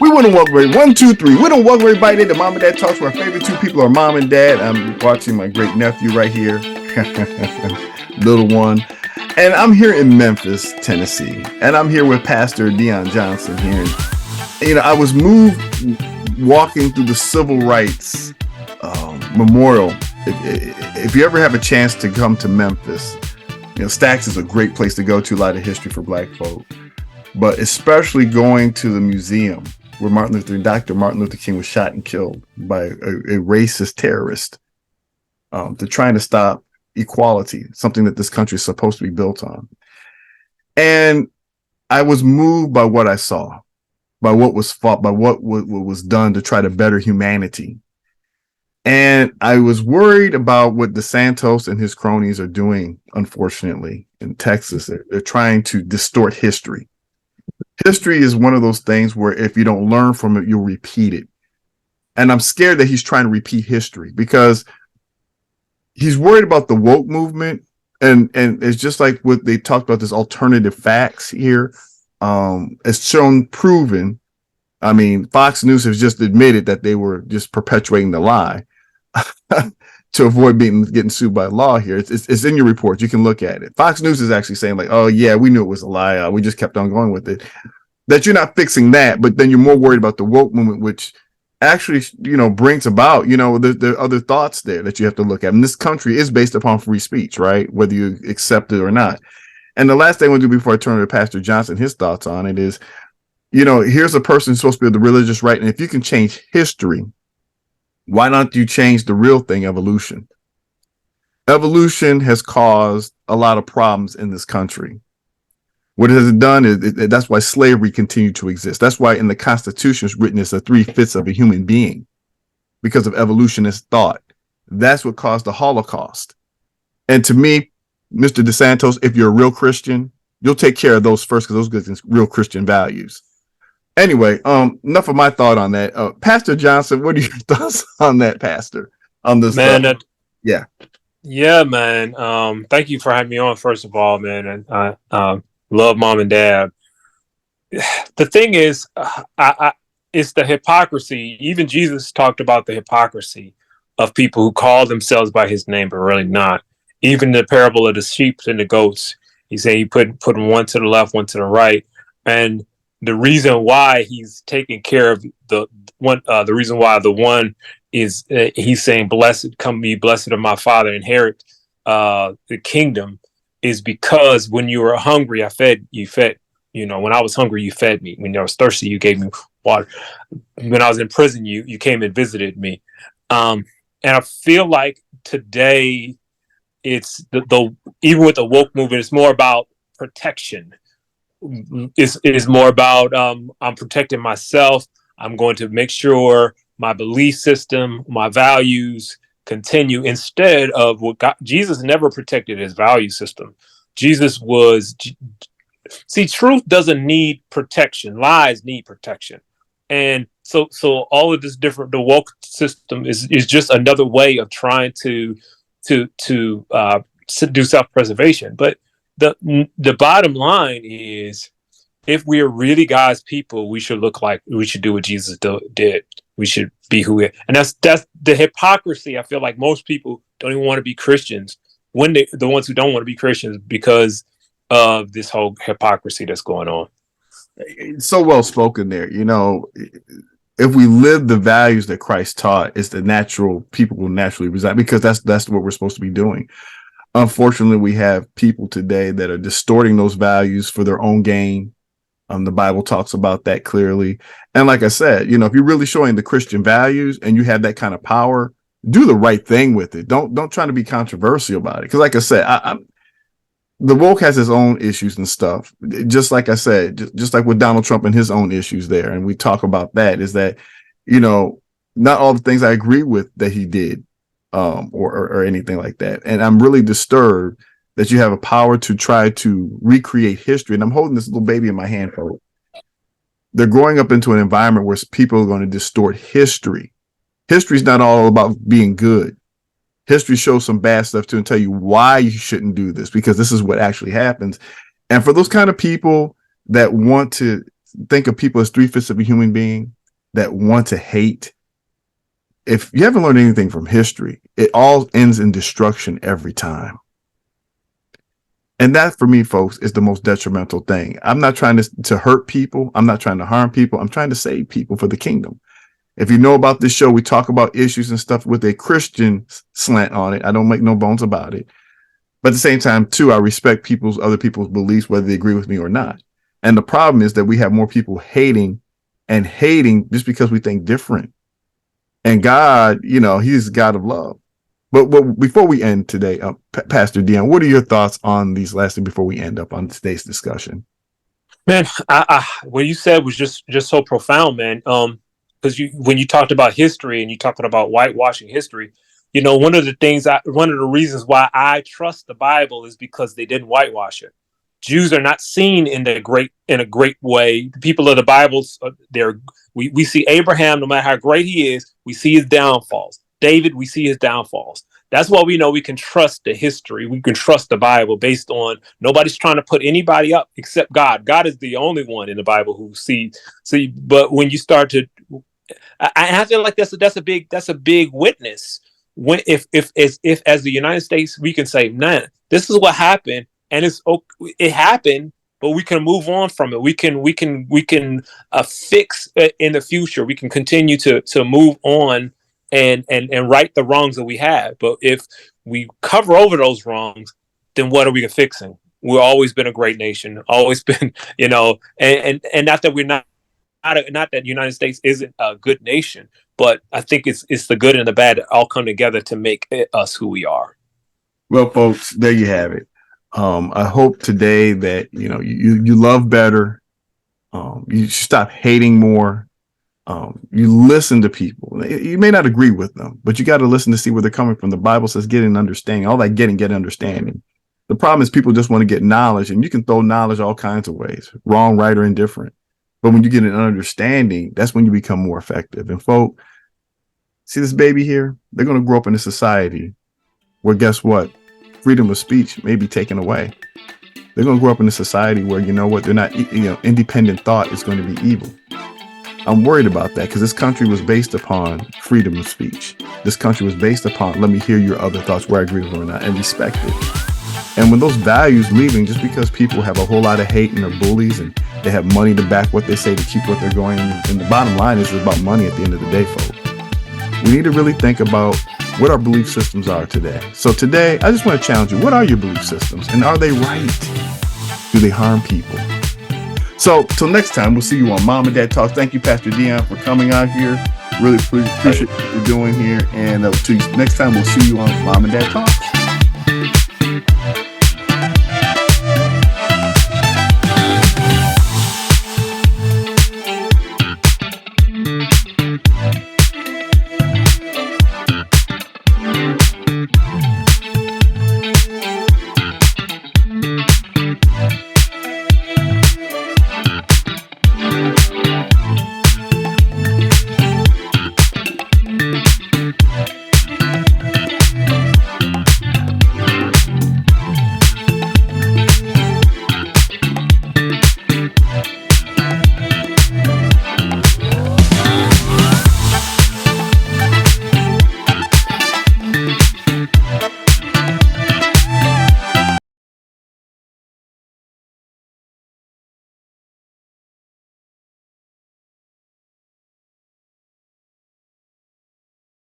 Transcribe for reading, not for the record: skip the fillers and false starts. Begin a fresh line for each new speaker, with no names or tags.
We wouldn't welcome everybody. 1, 2, 3. We don't welcome everybody to Mom and Dad Talks, where our favorite two people are Mom and Dad. I'm watching my great nephew right here, little one. And I'm here in Memphis, Tennessee. And I'm here with Pastor Deon Johnson here. And, I was moved walking through the Civil Rights Memorial. If you ever have a chance to come to Memphis, Stacks is a great place to go to, a lot of history for Black folk. But especially going to the museum where Dr. Martin Luther King was shot and killed by a racist terrorist, to trying to stop equality, something that this country is supposed to be built on. And I was moved by what I saw, by what was fought, by what was done to try to better humanity. And I was worried about what DeSantis and his cronies are doing, unfortunately, in Texas. They're trying to distort history. History is one of those things where if you don't learn from it, you'll repeat it. And I'm scared that he's trying to repeat history because he's worried about the woke movement. And it's just like what they talked about, this alternative facts here. It's shown, proven. I mean, Fox News has just admitted that they were just perpetuating the lie to avoid getting sued by law here. It's in your report. You can look at it. Fox News is actually saying like, oh yeah, we knew it was a lie. We just kept on going with it. That you're not fixing that, but then you're more worried about the woke movement, which actually, brings about, there are other thoughts there that you have to look at. And this country is based upon free speech, right? Whether you accept it or not. And the last thing I want to do before I turn to Pastor Johnson, his thoughts on it is, here's a person who's supposed to be the religious right. And if you can change history, why not you change the real thing, evolution? Evolution has caused a lot of problems in this country. What it has done is that's why slavery continued to exist. That's why in the Constitution is written as 3/5 of a human being, because of evolutionist thought. That's what caused the Holocaust. And to me, Mr. DeSantis, if you're a real Christian, you'll take care of those first, because those are real Christian values. Anyway, enough of my thought on that. Pastor Johnson, what are your thoughts on that, Pastor? On this,
man.
Yeah,
man. Thank you for having me on. First of all, man, and I love Mom and Dad. The thing is, it's the hypocrisy. Even Jesus talked about the hypocrisy of people who call themselves by His name, but really not. Even the parable of the sheep and the goats, He said He put one to the left, one to the right, and the reason why He's taking care of the one, the reason why the one is, He's saying, "Blessed, come be blessed of my Father, inherit the kingdom," is because when you were hungry, I fed you. When I was hungry, you fed me. When I was thirsty, you gave me water. When I was in prison, you came and visited me. And I feel like today, it's the even with the woke movement, it's more about protection. It's more about I'm protecting myself. I'm going to make sure my belief system, my values continue, instead of what Jesus never protected his value system. Jesus was, truth doesn't need protection. Lies need protection. And so all of this the woke system is just another way of trying to do self-preservation. But the bottom line is, if we are really God's people, we should do what Jesus did. We should be who we are. And that's the hypocrisy. I feel like most people don't even want to be Christians, when the ones who don't want to be Christians, because of this whole hypocrisy that's going on.
So well spoken there. If we live the values that Christ taught, it's the natural, people will naturally reside, because that's what we're supposed to be doing. Unfortunately, we have people today that are distorting those values for their own gain. The Bible talks about that clearly. And like I said, if you're really showing the Christian values and you have that kind of power, do the right thing with it. Don't try to be controversial about it. Because like I said, the woke has his own issues and stuff. Just like I said, just like with Donald Trump and his own issues there. And we talk about that, is that, not all the things I agree with that he did, or anything like that. And I'm really disturbed that you have a power to try to recreate history. And I'm holding this little baby in my hand, folks. They're growing up into an environment where people are going to distort history. History is not all about being good. History shows some bad stuff too, and tell you why you shouldn't do this, because this is what actually happens. And for those kind of people that want to think of people as three-fifths of a human being that want to hate, if you haven't learned anything from history, it all ends in destruction every time. And that, for me, folks, is the most detrimental thing. I'm not trying to hurt people. I'm not trying to harm people. I'm trying to save people for the kingdom. If you know about this show, we talk about issues and stuff with a Christian slant on it. I don't make no bones about it. But at the same time, too, I respect other people's beliefs, whether they agree with me or not. And the problem is that we have more people hating just because we think different. And God, he's a God of love. But before we end today, Pastor Deon, what are your thoughts on these last things before we end up on today's discussion?
Man, what you said was just so profound, man. Because when you talked about history and you talked about whitewashing history, one of the reasons why I trust the Bible is because they didn't whitewash it. Jews are not seen in a great way. The people of the Bible, we see Abraham, no matter how great he is, we see his downfalls. David, we see his downfalls. That's why we know we can trust the history. We can trust the Bible based on nobody's trying to put anybody up except God. God is the only one in the Bible who see. But when you start to, I feel like that's a big witness. When if as the United States we can say, nah, this is what happened, and it happened, but we can move on from it. We can fix it in the future. We can continue to move on and right the wrongs that we have. But if we cover over those wrongs, then what are we fixing? We've always been a great nation, always been, and not that we're not that the United States isn't a good nation, but I think it's the good and the bad that all come together to make us who we are.
Well, folks, there you have it. I hope today that you love better. You stop hating more. You listen to people. You may not agree with them, but you got to listen to see where they're coming from. The Bible says get an understanding. All that get understanding. The problem is people just want to get knowledge, and you can throw knowledge all kinds of ways, wrong, right, or indifferent. But when you get an understanding, that's when you become more effective. And folks, see this baby here? They're going to grow up in a society where, guess what? Freedom of speech may be taken away. They're going to grow up in a society where, they're not, independent thought is going to be evil. I'm worried about that because this country was based upon freedom of speech. This country was based upon, let me hear your other thoughts, where I agree with them or not, and respect it. And when those values leaving, just because people have a whole lot of hate and they're bullies and they have money to back what they say to keep what they're going, and the bottom line is it's about money at the end of the day, folks. We need to really think about what our belief systems are today. So today, I just want to challenge you. What are your belief systems? And are they right? Do they harm people? So till next time, we'll see you on Mom and Dad Talks. Thank you, Pastor Deon, for coming out here. Really appreciate what you're doing here. And till next time, we'll see you on Mom and Dad Talks.